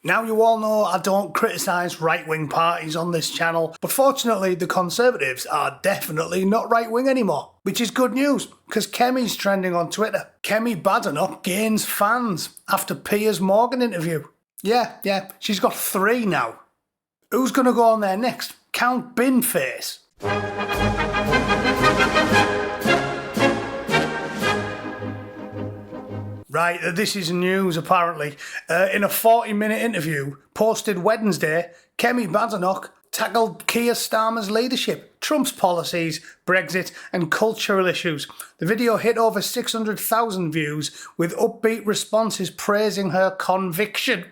Now you all know I don't criticise right-wing parties on this channel, but fortunately the Conservatives are definitely not right-wing anymore, which is good news, because Kemi's trending on Twitter. Kemi Badenoch gains fans after Piers Morgan interview. Yeah, she's got 3 now. Who's going to go on there next? Count Binface. Right, this is news apparently. In a 40-minute interview posted Wednesday, Kemi Badenoch tackled Keir Starmer's leadership, Trump's policies, Brexit and cultural issues. The video hit over 600,000 views with upbeat responses praising her conviction.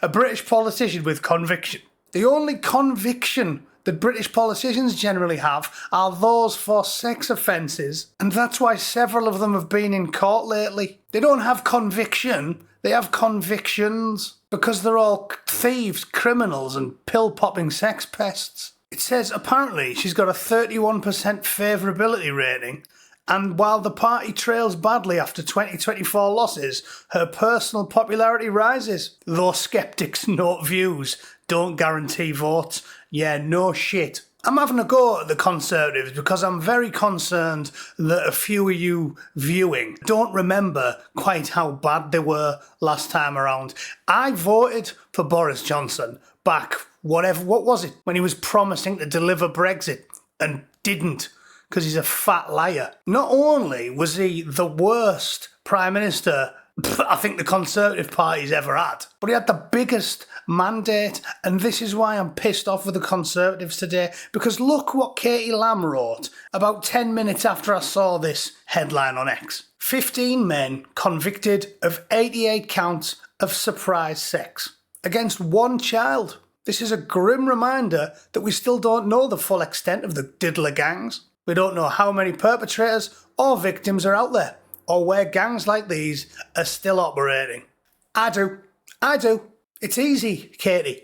A British politician with conviction. The only conviction that British politicians generally have are those for sex offences, and that's why several of them have been in court lately. They don't have conviction, they have convictions, because they're all thieves, criminals and pill-popping sex pests. It says apparently she's got a 31% favourability rating, and while the party trails badly after 2024 losses, her personal popularity rises. Though skeptics note views don't guarantee votes. Yeah, no shit. I'm having a go at the Conservatives because I'm very concerned that a few of you viewing don't remember quite how bad they were last time around. I voted for Boris Johnson back, what was it, when he was promising to deliver Brexit and didn't, because he's a fat liar. Not only was he the worst Prime Minister I think the Conservative Party's ever had, but he had the biggest mandate, and this is why I'm pissed off with the Conservatives today, because look what Katie Lamb wrote about 10 minutes after I saw this headline on X. 15 men convicted of 88 counts of surprise sex against 1 child. This is a grim reminder that we still don't know the full extent of the diddler gangs. We don't know how many perpetrators or victims are out there, or where gangs like these are still operating. I do. It's easy, Katie.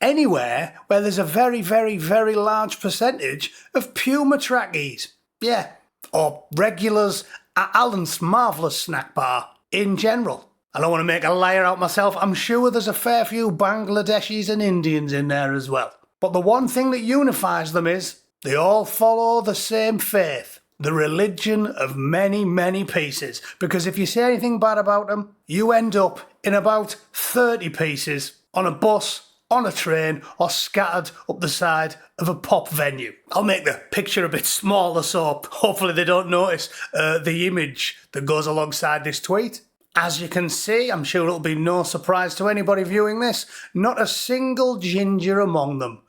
Anywhere where there's a very, very, very large percentage of Puma trackies. Yeah. Or regulars at Alan's marvellous snack bar in general. I don't want to make a liar out myself. I'm sure there's a fair few Bangladeshis and Indians in there as well. But the one thing that unifies them is they all follow the same faith. The religion of many, many pieces. Because if you say anything bad about them, you end up in about 30 pieces on a bus, on a train, or scattered up the side of a pop venue. I'll make the picture a bit smaller so hopefully they don't notice the image that goes alongside this tweet. As you can see, I'm sure it'll be no surprise to anybody viewing this, not a single ginger among them.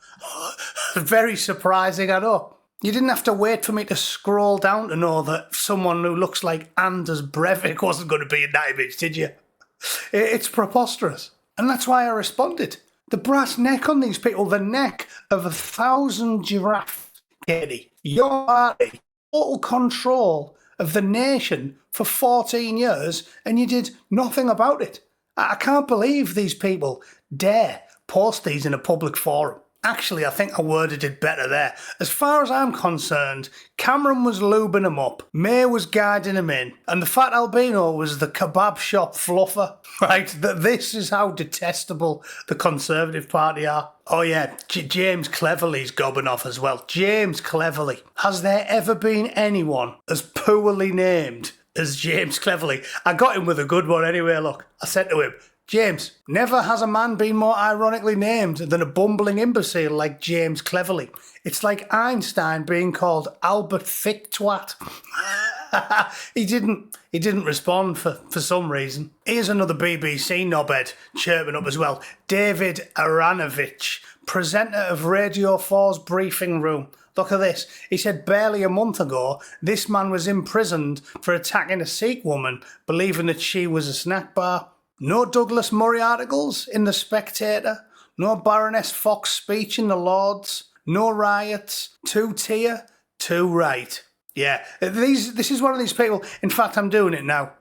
Very surprising, I know. You didn't have to wait for me to scroll down to know that someone who looks like Anders Breivik wasn't going to be in that image, did you? It's preposterous. And that's why I responded. The brass neck on these people, the neck of 1,000 giraffes, Katie. Your party, total control of the nation for 14 years, and you did nothing about it. I can't believe these people dare post these in a public forum. Actually, I think I worded it better there. As far as I'm concerned, Cameron was lubing him up, May was guiding him in, and the fat albino was the kebab shop fluffer. Right? That this is how detestable the Conservative Party are. Oh yeah, James Cleverly's gobbing off as well. James Cleverly. Has there ever been anyone as poorly named as James Cleverly? I got him with a good one anyway, look. I said to him, James, never has a man been more ironically named than a bumbling imbecile like James Cleverly. It's like Einstein being called Albert Thick Twat. He didn't respond for some reason. Here's another BBC knobhead chirping up as well. David Aranovich, presenter of Radio 4's Briefing Room. Look at this. He said barely a month ago, this man was imprisoned for attacking a Sikh woman, believing that she was a snack bar. No Douglas Murray articles in The Spectator. No Baroness Fox speech in the Lords. No riots. 2-tier. 2 right. Yeah, this is one of these people. In fact, I'm doing it now.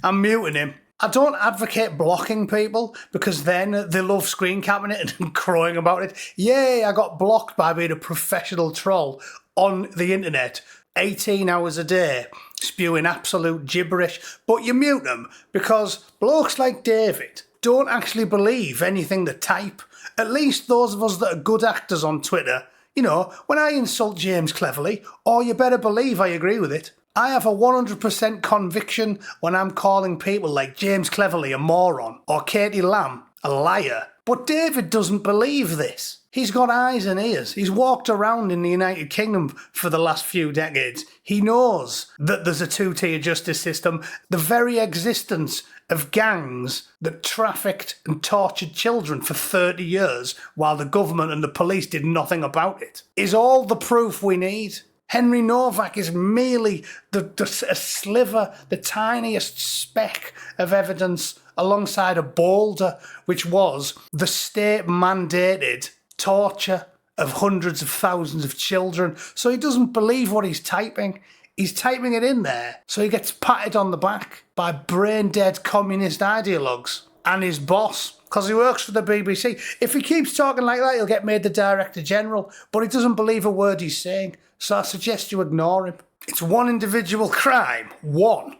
I'm muting him. I don't advocate blocking people because then they love screen capping it and crowing about it. Yay, I got blocked by being a professional troll on the internet 18 hours a day, spewing absolute gibberish. But you mute them because blokes like David don't actually believe anything they type. At least those of us that are good actors on Twitter. You know, when I insult James Cleverly, or you better believe I agree with it. I have a 100% conviction when I'm calling people like James Cleverly a moron, or Katie Lamb a liar. But David doesn't believe this. He's got eyes and ears. He's walked around in the United Kingdom for the last few decades. He knows that there's a two-tier justice system. The very existence of gangs that trafficked and tortured children for 30 years while the government and the police did nothing about it is all the proof we need. Henry Novak is merely a sliver, the tiniest speck of evidence alongside a boulder, which was the state-mandated torture of hundreds of thousands of children. So he doesn't believe what he's typing. He's typing it in there, so he gets patted on the back by brain-dead communist ideologues and his boss, because he works for the BBC. If he keeps talking like that, he'll get made the Director General, but he doesn't believe a word he's saying, so I suggest you ignore him. It's one individual crime, one,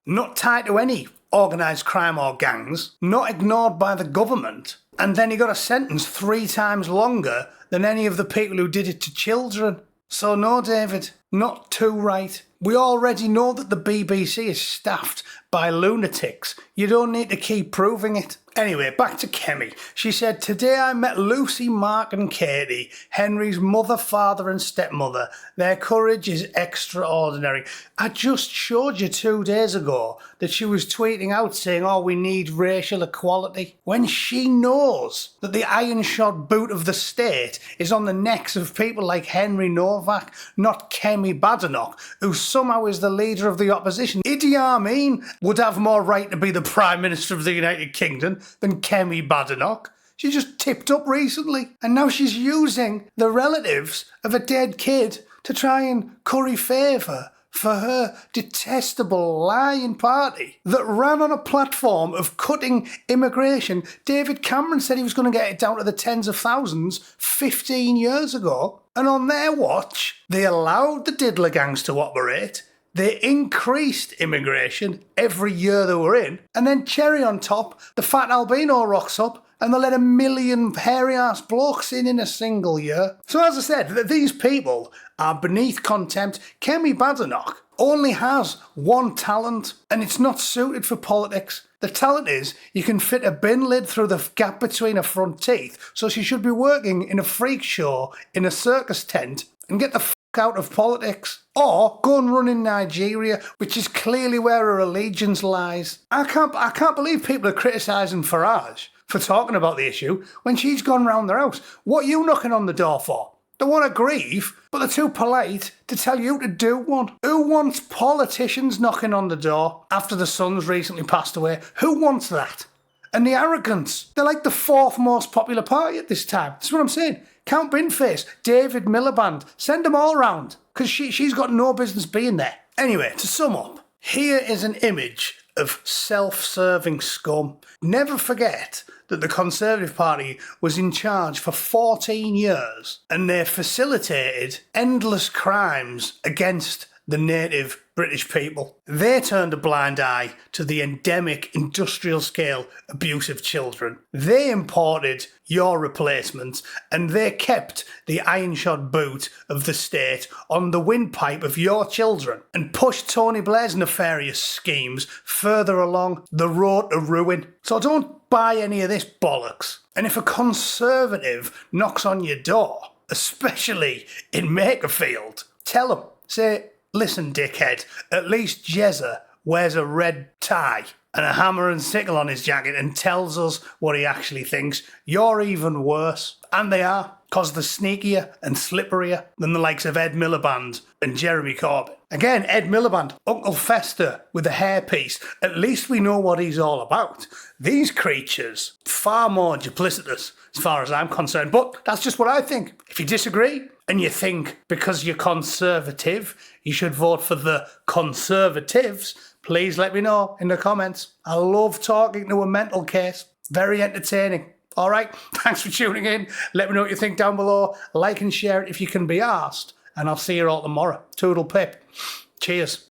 not tied to any organised crime or gangs, not ignored by the government, and then he got a sentence 3 times longer than any of the people who did it to children. So no, David, not too right. We already know that the BBC is staffed by lunatics. You don't need to keep proving it. Anyway, back to Kemi. She said, "Today I met Lucy, Mark and Katie, Henry's mother, father and stepmother. Their courage is extraordinary." I just showed you 2 days ago that she was tweeting out saying, "Oh, we need racial equality," when she knows that the iron-shod boot of the state is on the necks of people like Henry Novak, not Kemi Badenoch, who somehow is the leader of the opposition. Idi Amin would have more right to be the Prime Minister of the United Kingdom than Kemi Badenoch. She just tipped up recently, and now she's using the relatives of a dead kid to try and curry favour for her detestable lying party that ran on a platform of cutting immigration. David Cameron said he was going to get it down to the tens of thousands 15 years ago, and on their watch, they allowed the diddler gangs to operate. They increased immigration every year they were in, and then cherry on top, the fat albino rocks up and they let 1 million hairy-ass blokes in a single year. So as I said, these people are beneath contempt. Kemi Badenoch only has one talent, and it's not suited for politics. The talent is you can fit a bin lid through the gap between her front teeth, so she should be working in a freak show in a circus tent and get the out of politics, or go and run in Nigeria, which is clearly where her allegiance lies. I can't believe people are criticising Farage for talking about the issue when she's gone round their house. What are you knocking on the door for? They want to grieve, but they're too polite to tell you to do one. Who wants politicians knocking on the door after the son's recently passed away? Who wants that? And the arrogance. They're like the 4th most popular party at this time. That's what I'm saying. Count Binface, David Miliband, send them all round, because she's got no business being there. Anyway, to sum up, here is an image of self-serving scum. Never forget that the Conservative Party was in charge for 14 years, and they facilitated endless crimes against the native British people. They turned a blind eye to the endemic industrial-scale abuse of children. They imported your replacements, and they kept the iron-shod boot of the state on the windpipe of your children and pushed Tony Blair's nefarious schemes further along the road to ruin. So don't buy any of this bollocks. And if a Conservative knocks on your door, especially in Makerfield, tell them, say, "Listen, dickhead, at least Jezza wears a red tie and a hammer and sickle on his jacket and tells us what he actually thinks. You're even worse." And they are, because they're sneakier and slipperier than the likes of Ed Miliband and Jeremy Corbyn. Again, Ed Miliband, Uncle Fester with a hairpiece. At least we know what he's all about. These creatures, far more duplicitous as far as I'm concerned. But that's just what I think. If you disagree, and you think because you're Conservative, you should vote for the Conservatives, please let me know in the comments. I love talking to a mental case. Very entertaining. All right, thanks for tuning in. Let me know what you think down below. Like and share it if you can be arsed. And I'll see you all tomorrow. Toodle pip. Cheers.